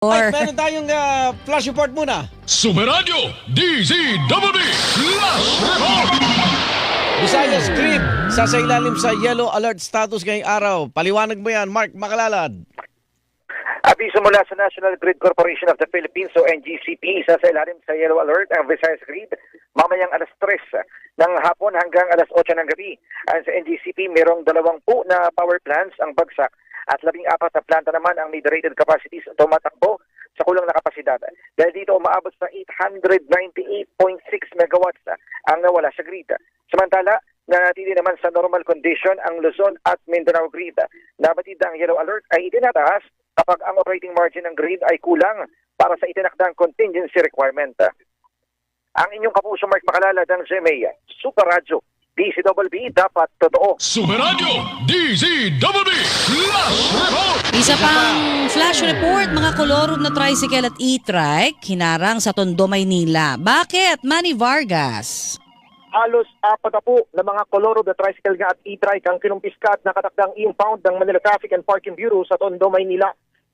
Ay, meron tayong flash report muna. Sumeradyo DZWB Flash Report! Visayas Grid, sasailalim sa yellow alert status ngayong araw. Paliwanag mo yan, Mark Makalalad. Abiso mula sa National Grid Corporation of the Philippines o NGCP, sasailalim sa yellow alert ang Visayas Grid mamayang alas 3 ng hapon hanggang alas 8 ng gabi. Ayon sa NGCP, mayroong 20 na power plants ang bagsak at 14 na planta naman ang may rated capacities tumatakbo sa kulang na kapasidad. Dahil dito umaabot sa 898.6 megawatts ang nawala sa grid. Samantala, nanatili naman sa normal condition ang Luzon at Mindanao grid. Nabatid ang yellow alert ay itinataas kapag ang operating margin ng grid ay kulang para sa itinakdang contingency requirement. Ang inyong kapuso Mark Makalalad ng GMA, Super Radio, DZWB, dapat totoo. Sumeradyo DZWB Flash Report! Isa pang flash report, mga kolorong na tricycle at e-trike hinarang sa Tondo, Maynila. Bakit? Manny Vargas. Halos 40 na mga koloro na tricycle at e-trike ang kinumpiska at nakatakdang impound ng Manila Traffic and Parking Bureau sa Tondo, Maynila.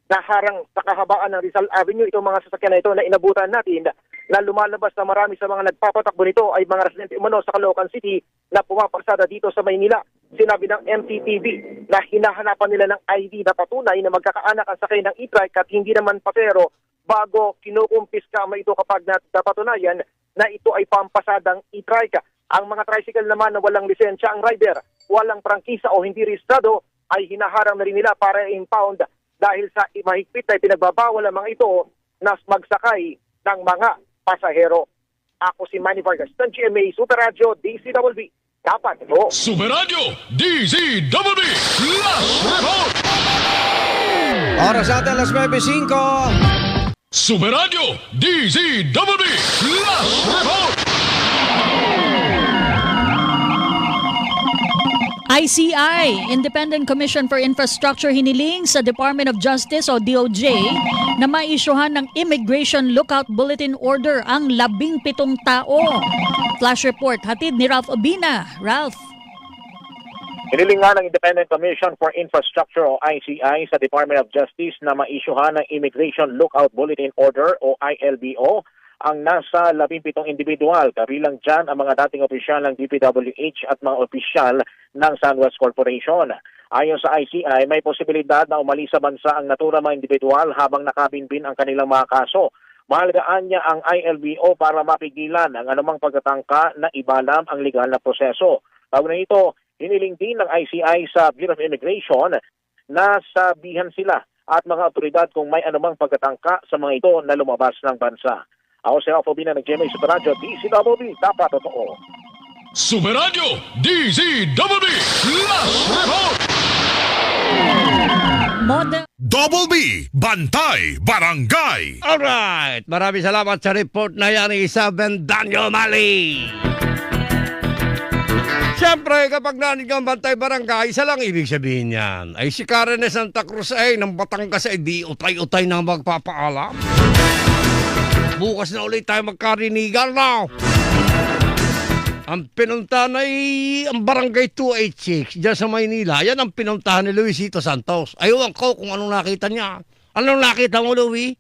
Naharang sa kahabaan ng Rizal Avenue itong mga sasakyan na ito na inabutan natin na lumalabas na marami sa mga nagpapatakbo nito ay mga residente umano sa Caloocan City na pumaparsada dito sa Maynila. Sinabi ng MTTV na hinahanapan nila ng ID na patunay na magkakaanak ang sakay ng e-trike at hindi naman pasero bago kinukumpiska ito kapag napatunayan na ito ay pampasadang e-trike. Ang mga tricycle naman na walang lisensya ang rider, walang prangkisa o hindi rehistrado ay hinaharang na rin nila para impound dahil sa mahigpit na pinagbabawal ang mga ito na magsakay ng mga pasahero. Ako si Manny Vargas ng GMA Super Radio DZWB. Dapat ito. Sumeradyo DZWB Flash Report! Oras natin, alas 9:05. Sumeradyo DZWB Flash Report! ICI, Independent Commission for Infrastructure, hiniling sa Department of Justice o DOJ na maisyuhan ng Immigration Lookout Bulletin Order ang 17 tao. Flash report, hatid ni Ralph Obina. Ralph. Hiniling nga ng Independent Commission for Infrastructure o ICI sa Department of Justice na maisyuhan ng Immigration Lookout Bulletin Order o ILBO ang nasa 17 individual, kabilang dyan ang mga dating opisyal ng DPWH at mga opisyal ng SunWest Corporation. Ayon sa ICI, may posibilidad na umalis sa bansa ang naturang mga individual habang nakabinbin ang kanilang mga kaso. Mahalagaan niya ang ILBO para mapigilan ang anumang pagtatangka na ibalam ang legal na proseso. Kaugnay nito, hiniling din ng ICI sa Bureau of Immigration na sabihan sila at mga otoridad kung may anumang pagtatangka sa mga ito na lumabas ng bansa. Ako si Ralph Obina ng GMA Super Radio DZWB, dapat totoo. Sumeradyo DZWB Flash Report! Double B, Bantay, Barangay. Alright, maraming salamat sa report na yan ni Isabel Daniel Mali. Siyempre, kapag narinig ang Bantay Barangay, isa lang ibig sabihin yan. Ay si Karen de Santa Cruz ay ng Batangas ay di utay-utay na magpapaalam. Bukas na ulit tayo magkarinigan now. Ang pinuntahan ay ang Barangay 286 dyan sa Maynila. Yan ang pinuntahan ni Luisito Santos. Ayun ko kung anong nakita niya. Anong nakita mo, Louie?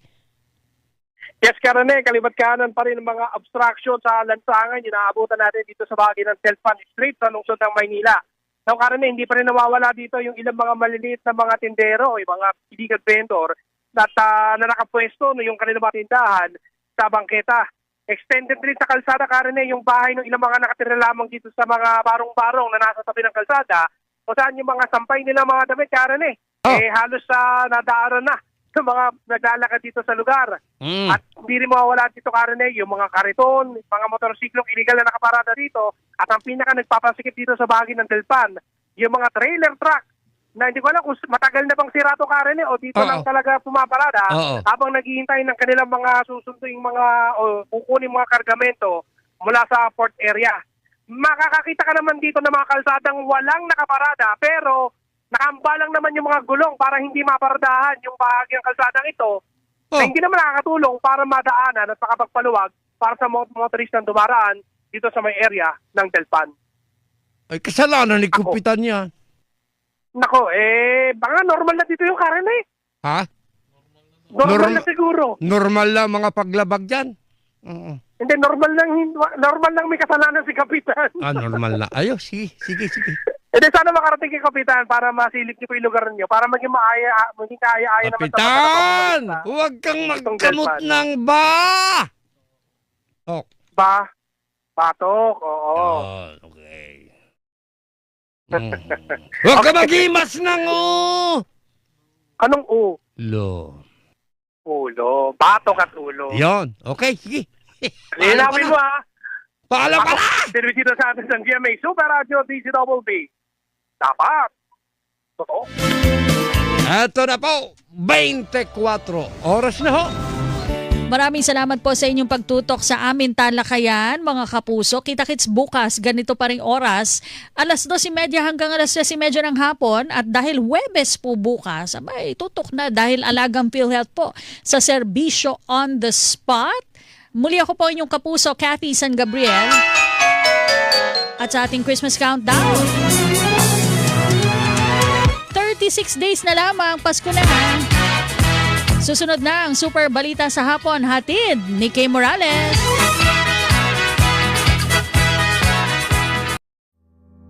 Yes, Karane, kalimat kanan pa rin ang mga obstruction sa lansangan. Inaabutan natin dito sa bahagi ng Telpan Street sa lungsod ng Maynila. Now, Karane, hindi pa rin nawawala dito yung ilang mga maliliit na mga tindero, yung mga illegal vendor na nakapwesto yung kanilang mga tindahan sa bangketa. Extended rin sa kalsada, Karane, yung bahay ng ilang mga nakatira lamang dito sa mga barong-barong na nasa tabi ng kalsada o saan yung mga sampay nila mga damit, Karane. Halos nadaaran na sa mga naglalakad dito sa lugar. At hindi rin mawawala dito, Karane, yung mga kariton, mga motorsiklong illegal na nakaparada dito at ang pinaka nagpapasikip dito sa bahagi ng Telpan, yung mga trailer truck na hindi ko alam kung matagal na bang sira to, Karen, o dito lang talaga pumaparada habang naghihintay ng kanilang mga susunduing mga kukunin mga kargamento mula sa port area. Makakakita ka naman dito ng mga kalsadang walang nakaparada pero nakaambalang naman yung mga gulong para hindi maparadahan yung bahagyang kalsadang ito na hindi naman nakakatulong para madaanan at makapagpaluwag para sa motoristang dumaraan dito sa may area ng Telpan. Ay, kasalanan ni Kupitan niya. Nako, baka normal na dito yung Karen eh. Ha? Normal Norm- na siguro. Normal lang mga paglabag dyan. Oo. Hindi, normal lang may kasalanan si Kapitan. Normal na. Ayo, sige. Hindi, sana makarating kay Kapitan para masilip niyo po yung lugar niyo, para maging kaaya-aya naman. Kapitan! Huwag kang magkamot ng ba! Oh. Batok, oo. Okay. Huwag ka maghimas ng Anong U? Lo. Ulo. Batok at ulo. Yon. Okay, sige. Linawin mo ha. Paalam ka na! Servisito sa atin ng GMA Super Radio DZBB. Dapat. Totoo. Ito na po, 24 oras na ho. Maraming salamat po sa inyong pagtutok sa amin talakayan, mga kapuso. Kita-kits bukas, ganito pa ring oras, 2:30 hanggang 3:30 ng hapon. At dahil Huwebes po bukas, abay, tutok na dahil Alagang PhilHealth po sa serbisyo on the spot. Muli ako po inyong kapuso, Cathy San Gabriel. At sa ating Christmas countdown, 36 days na lamang, Pasko na ha. Susunod na ang Super Balita sa Hapon, hatid ni Kay Morales.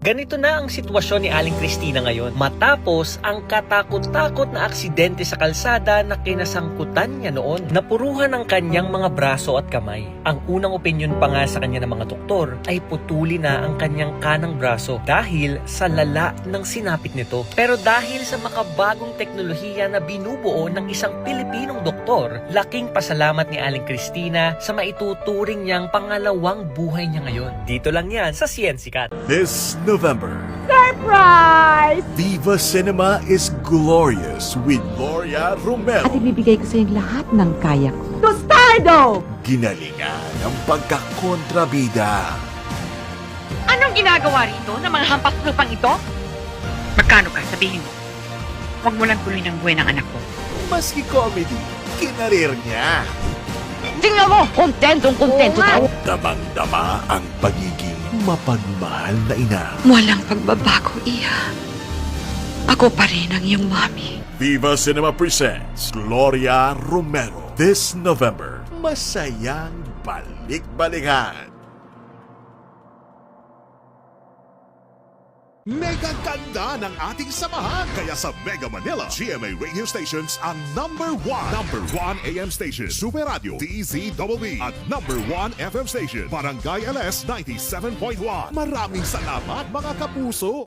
Ganito na ang sitwasyon ni Aling Cristina ngayon matapos ang katakot-takot na aksidente sa kalsada na kinasangkutan niya noon. Napuruhan ang kanyang mga braso at kamay. Ang unang opinyon pa nga sa kanya ng mga doktor ay putuli na ang kanyang kanang braso dahil sa lala ng sinapit nito. Pero dahil sa makabagong teknolohiya na binubuo ng isang Pilipinong doktor, laking pasalamat ni Aling Cristina sa maituturing niyang pangalawang buhay niya ngayon. Dito lang yan sa Siyensikat. This November. Surprise! Viva Cinema is glorious with Gloria Romero. At ibibigay ko sa yung lahat ng kaya ko. Tostardo! Ginalingan ang pagkakontrabida. Anong ginagawa rito ng mga hampas-lupang ito? Magkano ka? Sabihin mo. Huwag mo lang tuloy ng buhay ng anak ko. Maski comedy, kinarir niya. Tingnan mo! Kontento tayo. Damang-dama ang pagiging mapagmahal na ina. Walang pagbabago, Iha. Ako pa rin ang iyong mami. Viva Cinema presents Gloria Romero. This November, masayang balik-balikan. Mega ganda ng ating samahan. Kaya sa Mega Manila, GMA radio stations ang number 1. Number 1 AM station, Super Radio, DZBB. At number 1 FM station, Barangay LS 97.1. Maraming salamat mga kapuso.